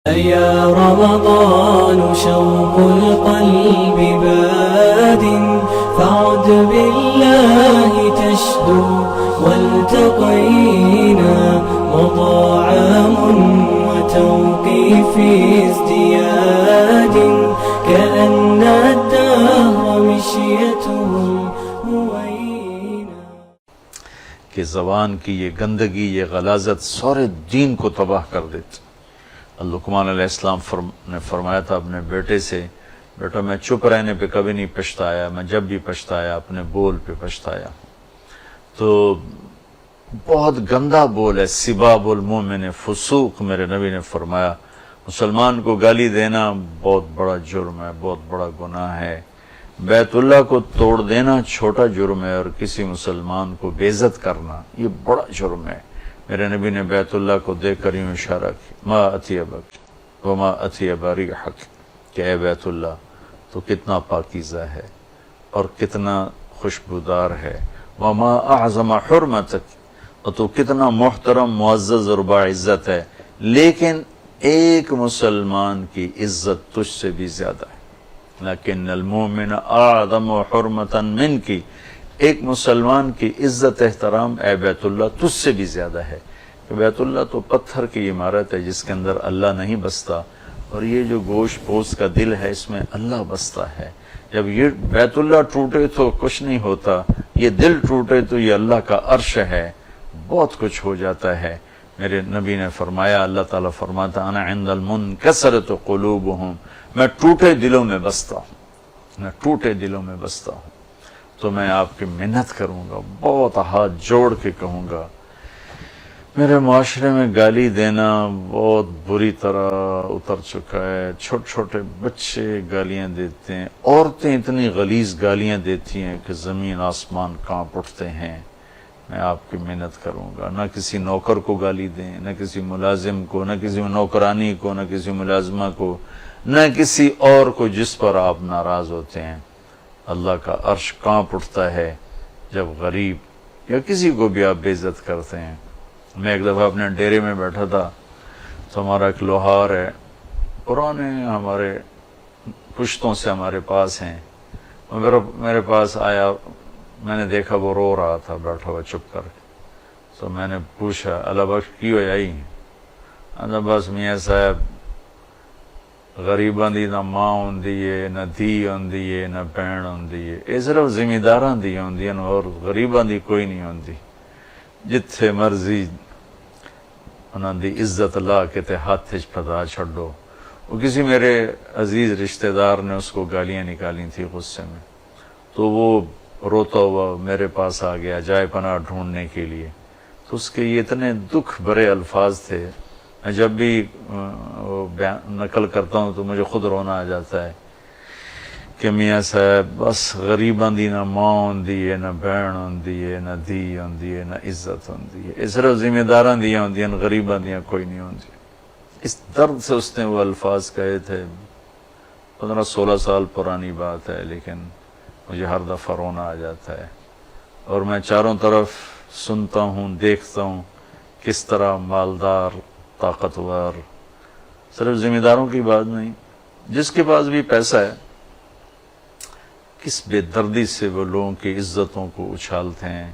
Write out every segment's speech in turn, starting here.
يا رمضان شوق القلب باد فعد بالله تشدو والتقينا وطعام وتوقيف ازدياد كأن الدهر مشيته هوينا کہ زبان کی یہ گندگی، یہ غلاظت سارے دین کو تباہ کر دیتی۔ لقمان علیہ السلام نے فرمایا تھا اپنے بیٹے سے، بیٹا میں چپ رہنے پہ کبھی نہیں پچھتایا، میں جب بھی پچھتایا اپنے بول پہ پچھتایا۔ تو بہت گندا بول ہے، سباب المومن فسوق، میرے نبی نے فرمایا مسلمان کو گالی دینا بہت بڑا جرم ہے، بہت بڑا گناہ ہے۔ بیت اللہ کو توڑ دینا چھوٹا جرم ہے، اور کسی مسلمان کو بے عزت کرنا یہ بڑا جرم ہے۔ میرے نبی نے بیت اللہ کو دیکھ کر یوں اشارہ کیا، ما اطیبک وما اطیب ریحک، کہ اے بیت اللہ تو کتنا پاکیزہ ہے اور کتنا خوشبودار ہے، وما اعظم حرمتک، اور تو کتنا محترم، معزز اور باعزت ہے، لیکن ایک مسلمان کی عزت تجھ سے بھی زیادہ ہے۔ لیکن المومن اعظم حرمتا منکی، ایک مسلمان کی عزت احترام اے بیت اللہ تجھ سے بھی زیادہ ہے۔ کہ بیت اللہ تو پتھر کی عمارت ہے جس کے اندر اللہ نہیں بستا، اور یہ جو گوشت پوست کا دل ہے اس میں اللہ بستا ہے۔ جب یہ بیت اللہ ٹوٹے تو کچھ نہیں ہوتا، یہ دل ٹوٹے تو یہ اللہ کا عرش ہے، بہت کچھ ہو جاتا ہے۔ میرے نبی نے فرمایا، اللہ تعالیٰ فرماتا انا عند المنکسرۃ قلوبہم، میں ٹوٹے دلوں میں بستا ہوں، میں ٹوٹے دلوں میں بستا ہوں۔ تو میں آپ کی منت کروں گا، بہت ہاتھ جوڑ کے کہوں گا۔ میرے معاشرے میں گالی دینا بہت بری طرح اتر چکا ہے، چھوٹے چھوٹے بچے گالیاں دیتے ہیں، عورتیں اتنی غلیظ گالیاں دیتی ہیں کہ زمین آسمان کانپ اٹھتے ہیں۔ میں آپ کی منت کروں گا، نہ کسی نوکر کو گالی دیں، نہ کسی ملازم کو، نہ کسی نوکرانی کو، نہ کسی ملازمہ کو، نہ کسی اور کو جس پر آپ ناراض ہوتے ہیں۔ اللہ کا عرش کانپ اٹھتا ہے جب غریب یا کسی کو بھی آپ بے عزت کرتے ہیں۔ میں ایک دفعہ اپنے ڈیرے میں بیٹھا تھا تو ہمارا ایک لوہار ہے، پرانے ہمارے پشتوں سے ہمارے پاس ہیں، میرے پاس آیا، میں نے دیکھا وہ رو رہا تھا بیٹھا ہوا چپ کر کے، تو میں نے پوچھا اللہ بخش کی ہو جائی؟ بس میاں صاحب غریباں دی نہ ماں ہوندی ہے، نہ دھی ہوندی ہے، نہ بہن ہوندی ہے، یہ صرف ذمہ داراں دی ہوندی ہیں اور غریباں دی کوئی نہیں ہوندی۔ جتھے مرضی انہاں دی عزت لا کے تے ہاتھ وچ پھدا چھڈو۔ وہ کسی میرے عزیز رشتہ دار نے اس کو گالیاں نکالی تھی غصے میں، تو وہ روتا ہوا میرے پاس آ گیا جائے پناہ ڈھونڈنے کے لیے۔ تو اس کے یہ اتنے دکھ بھرے الفاظ تھے، میں جب بھی نقل کرتا ہوں تو مجھے خود رونا آ جاتا ہے کہ میاں صاحب بس غریباں دی نہ ماں ہوندی ہے، نہ بہن ہوندی ہے، نہ دھی ہوندی ہے، نہ عزت ہوندی ہے، یہ صرف ذمہ داراں دیاں ہوندی ہیں، غریباں دیاں کوئی نہیں ہوندی۔ اس درد سے اس نے وہ الفاظ کہے تھے، 15-16 سال پرانی بات ہے، لیکن مجھے ہر دفعہ رونا آ جاتا ہے۔ اور میں چاروں طرف سنتا ہوں، دیکھتا ہوں کس طرح مالدار، طاقتور، صرف ذمہ داروں کی بات نہیں، جس کے پاس بھی پیسہ ہے، کس بے دردی سے وہ لوگوں کی عزتوں کو اچھالتے ہیں،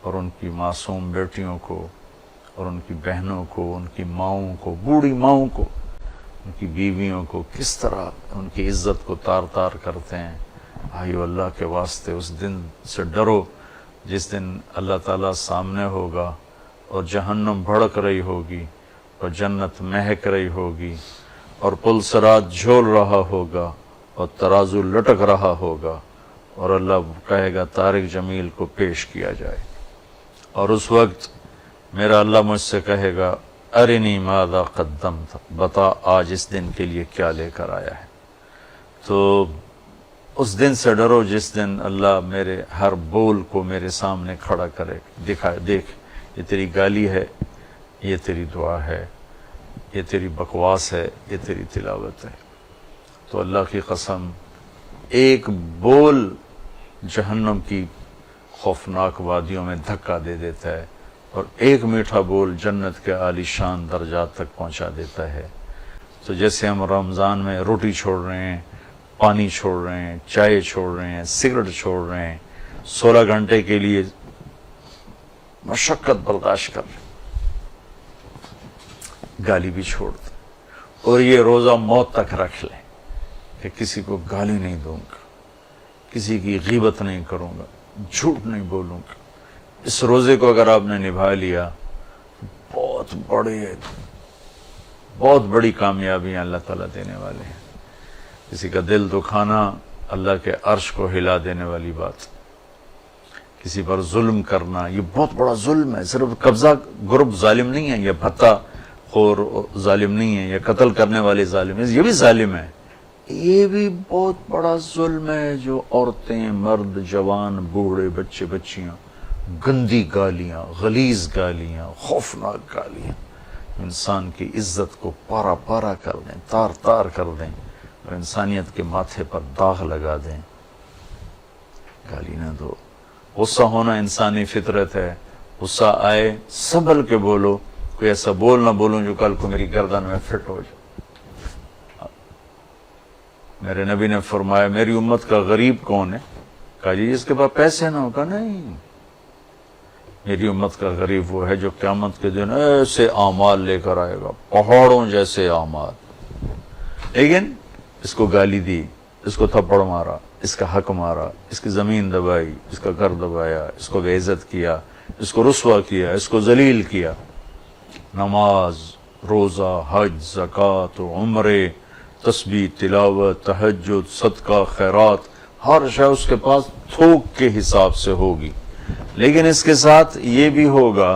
اور ان کی معصوم بیٹیوں کو، اور ان کی بہنوں کو، ان کی ماؤں کو، بوڑھی ماؤں کو، ان کی بیویوں کو، کس طرح ان کی عزت کو تار تار کرتے ہیں۔ بھائیو اللہ کے واسطے اس دن سے ڈرو جس دن اللہ تعالیٰ سامنے ہوگا اور جہنم بھڑک رہی ہوگی اور جنت مہک رہی ہوگی اور پل صراط جھول رہا ہوگا اور ترازو لٹک رہا ہوگا، اور اللہ کہے گا طارق جمیل کو پیش کیا جائے، اور اس وقت میرا اللہ مجھ سے کہے گا ارنی ماذا قدمت، بتا آج اس دن کے لیے کیا لے کر آیا ہے۔ تو اس دن سے ڈرو جس دن اللہ میرے ہر بول کو میرے سامنے کھڑا کرے، دکھائے، دیکھ یہ تیری گالی ہے، یہ تیری دعا ہے، یہ تیری بکواس ہے، یہ تیری تلاوت ہے۔ تو اللہ کی قسم ایک بول جہنم کی خوفناک وادیوں میں دھکا دے دیتا ہے، اور ایک میٹھا بول جنت کے عالی شان درجات تک پہنچا دیتا ہے۔ تو جیسے ہم رمضان میں روٹی چھوڑ رہے ہیں، پانی چھوڑ رہے ہیں، چائے چھوڑ رہے ہیں، سگریٹ چھوڑ رہے ہیں، 16 گھنٹے کے لیے مشقت برداشت کر رہے ہیں، گالی بھی چھوڑ دیں، اور یہ روزہ موت تک رکھ لیں کہ کسی کو گالی نہیں دوں گا، کسی کی غیبت نہیں کروں گا، جھوٹ نہیں بولوں گا۔ اس روزے کو اگر آپ نے نبھا لیا بہت بڑی کامیابیاں اللہ تعالیٰ دینے والے ہیں۔ کسی کا دل دکھانا اللہ کے عرش کو ہلا دینے والی بات، کسی پر ظلم کرنا یہ بہت بڑا ظلم ہے۔ صرف قبضہ گروپ ظالم نہیں ہے، یہ بھتہ خور ظالم نہیں ہے، یہ قتل کرنے والے ظالم ہیں، یہ بھی ظالم ہے۔ یہ بھی بہت بڑا ظلم ہے جو عورتیں، مرد، جوان، بوڑھے، بچے، بچیاں گندی گالیاں، غلیظ گالیاں، خوفناک گالیاں انسان کی عزت کو پارا پارا کر دیں، تار تار کر دیں اور انسانیت کے ماتھے پر داغ لگا دیں۔ گالی نہ دو۔ غصہ ہونا انسانی فطرت ہے، غصہ آئے سنبھل کے بولو، کوئی ایسا بول نہ بولوں جو کل کو میری گردن میں فٹ ہو جائے۔ میرے نبی نے فرمایا میری امت کا غریب کون ہے؟ کہا جی جس کے پاس پیسے نہ ہو۔ کہا نہیں، میری امت کا غریب وہ ہے جو قیامت کے دن ایسے اعمال لے کر آئے گا، پہاڑوں جیسے اعمال، لیکن اس کو گالی دی، اس کو تھپڑ مارا، اس کا حق مارا، اس کی زمین دبائی، اس کا گھر دبایا، اس کو بے عزت کیا، اس کو رسوا کیا، اس کو ذلیل کیا۔ نماز، روزہ، حج، زکوٰۃ، عمرے، تسبیح، تلاوت، تہجد، صدقہ، خیرات، ہر شے اس کے پاس تھوک کے حساب سے ہوگی، لیکن اس کے ساتھ یہ بھی ہوگا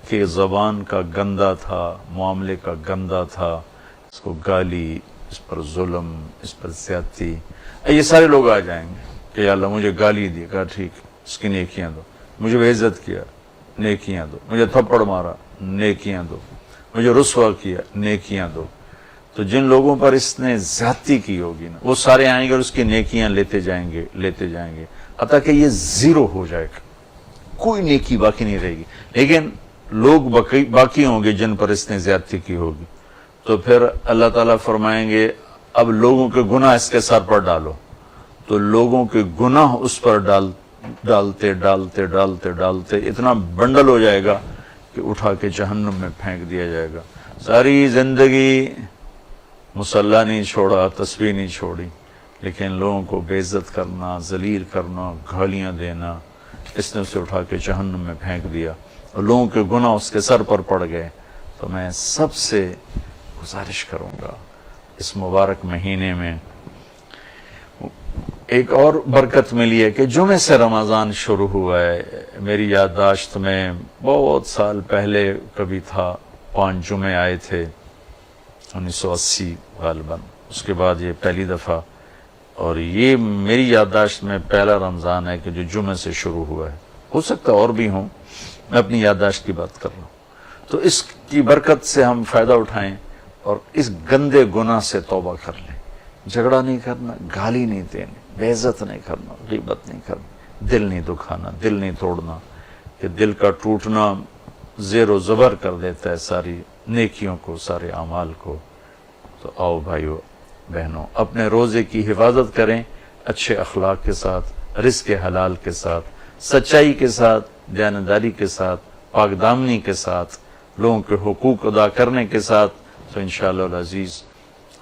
کہ زبان کا گندا تھا، معاملے کا گندا تھا، اس کو گالی، اس پر ظلم، اس پر زیادتی۔ یہ سارے لوگ آ جائیں گے کہ یا اللہ مجھے گالی دی، کہا ٹھیک اس کی نیکیاں دو، مجھے بے عزت کیا، نیکیاں دو، مجھے تھپڑ مارا، نیکیاں دو، مجھے رسوا کیا، نیکیاں دو۔ تو جن لوگوں پر اس نے زیادتی کی ہوگی نا وہ سارے آئیں گے اور اس کی نیکیاں لیتے جائیں گے حتیٰ کہ یہ زیرو ہو جائے گا، کوئی نیکی باقی نہیں رہے گی۔ لیکن لوگ باقی ہوں گے جن پر اس نے زیادتی کی ہوگی، تو پھر اللہ تعالیٰ فرمائیں گے اب لوگوں کے گناہ اس کے سر پر ڈالو، تو لوگوں کے گناہ اس پر ڈالتے اتنا بنڈل ہو جائے گا کہ اٹھا کے جہنم میں پھینک دیا جائے گا۔ ساری زندگی مصلی نہیں چھوڑا، تسبیح نہیں چھوڑی، لیکن لوگوں کو بے عزت کرنا، ذلیل کرنا، گالیاں دینا، اس نے اسے اٹھا کے جہنم میں پھینک دیا اور لوگوں کے گناہ اس کے سر پر پڑ گئے۔ تو میں سب سے گزارش کروں گا اس مبارک مہینے میں ایک اور برکت ملی ہے کہ جمعے سے رمضان شروع ہوا ہے۔ میری یادداشت میں بہت سال پہلے کبھی تھا، 5 جمعے آئے تھے 1980 غالباً، اس کے بعد یہ پہلی دفعہ، اور یہ میری یادداشت میں پہلا رمضان ہے کہ جو جمعے سے شروع ہوا ہے۔ ہو سکتا اور بھی ہوں، میں اپنی یادداشت کی بات کر رہا ہوں۔ تو اس کی برکت سے ہم فائدہ اٹھائیں اور اس گندے گناہ سے توبہ کر لیں۔ جھگڑا نہیں کرنا، گالی نہیں دینی، بے عزت نہیں کرنا، غیبت نہیں کرنا، دل نہیں دکھانا، دل نہیں توڑنا، کہ دل کا ٹوٹنا زیر و زبر کر دیتا ہے ساری نیکیوں کو، سارے اعمال کو۔ تو آؤ بھائیو بہنوں، اپنے روزے کی حفاظت کریں، اچھے اخلاق کے ساتھ، رزق حلال کے ساتھ، سچائی کے ساتھ، دیانتداری کے ساتھ، پاک دامنی کے ساتھ، لوگوں کے حقوق ادا کرنے کے ساتھ، تو انشاءاللہ العزیز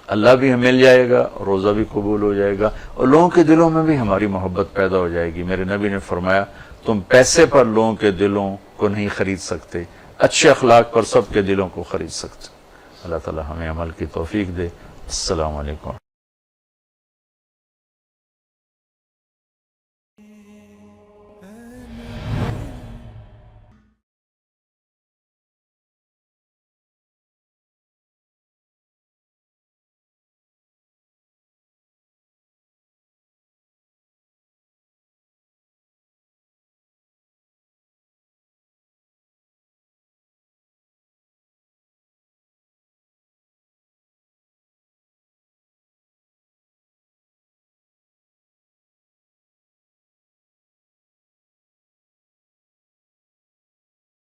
اللہ بھی ہمیں مل جائے گا، روزہ بھی قبول ہو جائے گا، اور لوگوں کے دلوں میں بھی ہماری محبت پیدا ہو جائے گی۔ میرے نبی نے فرمایا تم پیسے پر لوگوں کے دلوں کو نہیں خرید سکتے، اچھے اخلاق پر سب کے دلوں کو خرید سکتے۔ اللہ تعالی ہمیں عمل کی توفیق دے۔ السلام علیکم۔